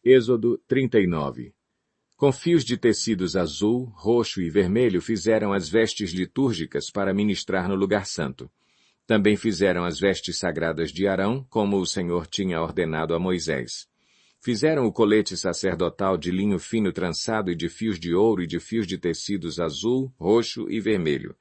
Êxodo 39. Com fios de tecidos azul, roxo e vermelho fizeram as vestes litúrgicas para ministrar no lugar santo. Também fizeram as vestes sagradas de Arão, como o Senhor tinha ordenado a Moisés. Fizeram o colete sacerdotal de linho fino trançado e de fios de ouro e de fios de tecidos azul, roxo e vermelho.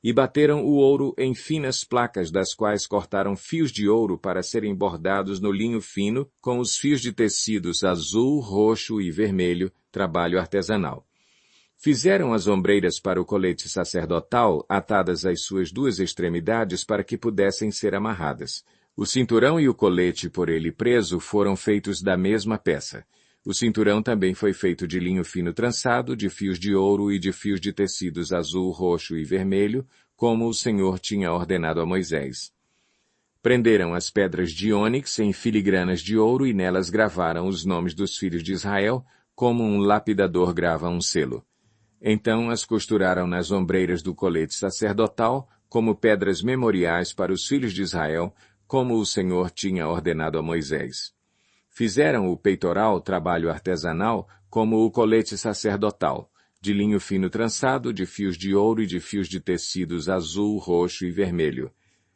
E bateram o ouro em finas placas, das quais cortaram fios de ouro para serem bordados no linho fino, com os fios de tecidos azul, roxo e vermelho, trabalho artesanal. Fizeram as ombreiras para o colete sacerdotal, atadas às suas duas extremidades para que pudessem ser amarradas. O cinturão e o colete por ele preso foram feitos da mesma peça. O cinturão também foi feito de linho fino trançado, de fios de ouro e de fios de tecidos azul, roxo e vermelho, como o Senhor tinha ordenado a Moisés. Prenderam as pedras de ônix em filigranas de ouro e nelas gravaram os nomes dos filhos de Israel, como um lapidador grava um selo. Então as costuraram nas ombreiras do colete sacerdotal, como pedras memoriais para os filhos de Israel, como o Senhor tinha ordenado a Moisés. Fizeram o peitoral, trabalho artesanal, como o colete sacerdotal, de linho fino trançado, de fios de ouro e de fios de tecidos azul, roxo e vermelho.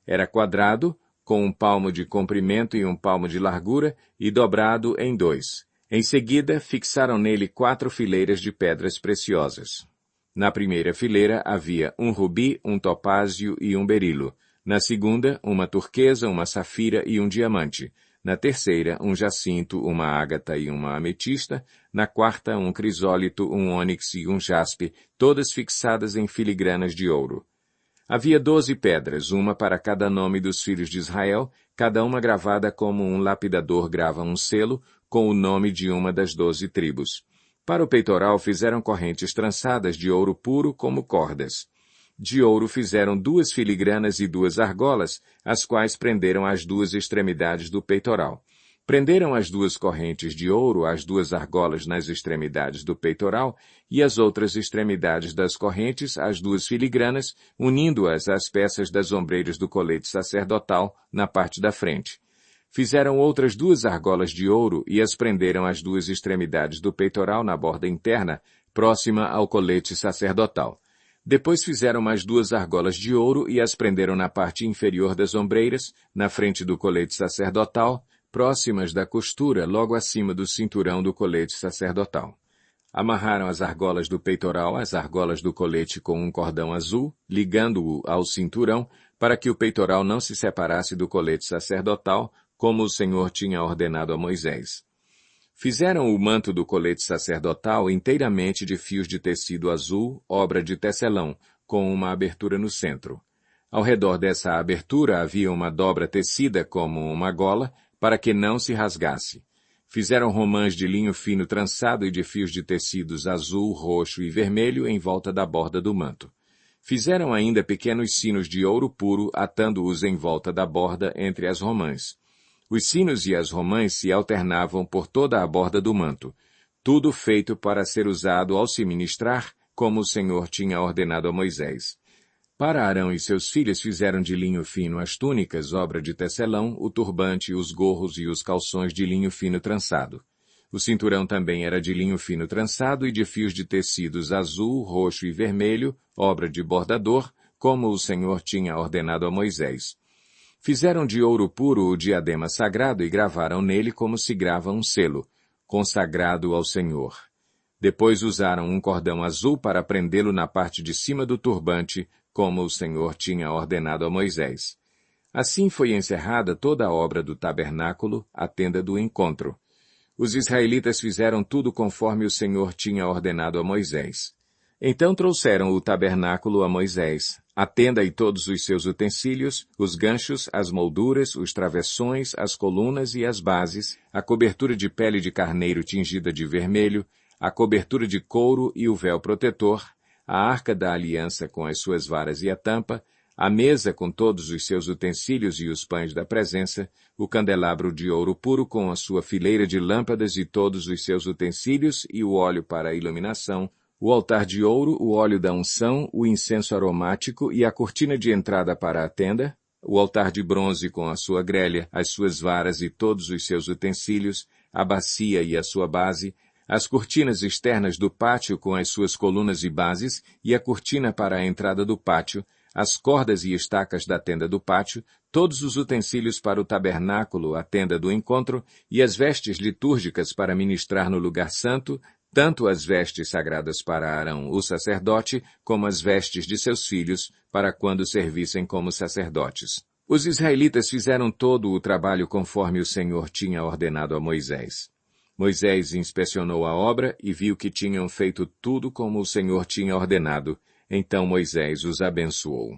Era quadrado, com 1 palmo de comprimento e 1 palmo de largura, e dobrado em 2. Em seguida, fixaram nele 4 fileiras de pedras preciosas. Na primeira fileira havia um rubi, um topázio e um berilo. Na segunda, uma turquesa, uma safira e um diamante. Na terceira, um jacinto, uma ágata e uma ametista. Na quarta, um crisólito, um ônix e um jaspe, todas fixadas em filigranas de ouro. Havia 12 pedras, uma para cada nome dos filhos de Israel, cada uma gravada como um lapidador grava um selo, com o nome de uma das 12 tribos. Para o peitoral fizeram correntes trançadas de ouro puro como cordas. De ouro fizeram 2 filigranas e 2 argolas, as quais prenderam as 2 extremidades do peitoral. Prenderam as 2 correntes de ouro, as 2 argolas nas extremidades do peitoral e as outras extremidades das correntes, as 2 filigranas, unindo-as às peças das ombreiras do colete sacerdotal na parte da frente. Fizeram outras 2 argolas de ouro e as prenderam às 2 extremidades do peitoral na borda interna, próxima ao colete sacerdotal. Depois fizeram mais 2 argolas de ouro e as prenderam na parte inferior das ombreiras, na frente do colete sacerdotal, próximas da costura, logo acima do cinturão do colete sacerdotal. Amarraram as argolas do peitoral às argolas do colete com um cordão azul, ligando-o ao cinturão, para que o peitoral não se separasse do colete sacerdotal, como o Senhor tinha ordenado a Moisés. Fizeram o manto do colete sacerdotal inteiramente de fios de tecido azul, obra de tecelão, com uma abertura no centro. Ao redor dessa abertura havia uma dobra tecida como uma gola, para que não se rasgasse. Fizeram romãs de linho fino trançado e de fios de tecidos azul, roxo e vermelho em volta da borda do manto. Fizeram ainda pequenos sinos de ouro puro, atando-os em volta da borda entre as romãs. Os sinos e as romãs se alternavam por toda a borda do manto, tudo feito para ser usado ao se ministrar, como o Senhor tinha ordenado a Moisés. Para Arão e seus filhos fizeram de linho fino as túnicas, obra de tecelão, o turbante, os gorros e os calções de linho fino trançado. O cinturão também era de linho fino trançado e de fios de tecidos azul, roxo e vermelho, obra de bordador, como o Senhor tinha ordenado a Moisés. Fizeram de ouro puro o diadema sagrado e gravaram nele como se grava um selo, consagrado ao Senhor. Depois usaram um cordão azul para prendê-lo na parte de cima do turbante, como o Senhor tinha ordenado a Moisés. Assim foi encerrada toda a obra do tabernáculo, a tenda do encontro. Os israelitas fizeram tudo conforme o Senhor tinha ordenado a Moisés. Então trouxeram o tabernáculo a Moisés, a tenda e todos os seus utensílios, os ganchos, as molduras, os travessões, as colunas e as bases, a cobertura de pele de carneiro tingida de vermelho, a cobertura de couro e o véu protetor, a arca da aliança com as suas varas e a tampa, a mesa com todos os seus utensílios e os pães da presença, o candelabro de ouro puro com a sua fileira de lâmpadas e todos os seus utensílios e o óleo para a iluminação, o altar de ouro, o óleo da unção, o incenso aromático e a cortina de entrada para a tenda, o altar de bronze com a sua grelha, as suas varas e todos os seus utensílios, a bacia e a sua base, as cortinas externas do pátio com as suas colunas e bases e a cortina para a entrada do pátio, as cordas e estacas da tenda do pátio, todos os utensílios para o tabernáculo, a tenda do encontro, e as vestes litúrgicas para ministrar no lugar santo, tanto as vestes sagradas para Arão, o sacerdote, como as vestes de seus filhos, para quando servissem como sacerdotes. Os israelitas fizeram todo o trabalho conforme o Senhor tinha ordenado a Moisés. Moisés inspecionou a obra e viu que tinham feito tudo como o Senhor tinha ordenado. Então Moisés os abençoou.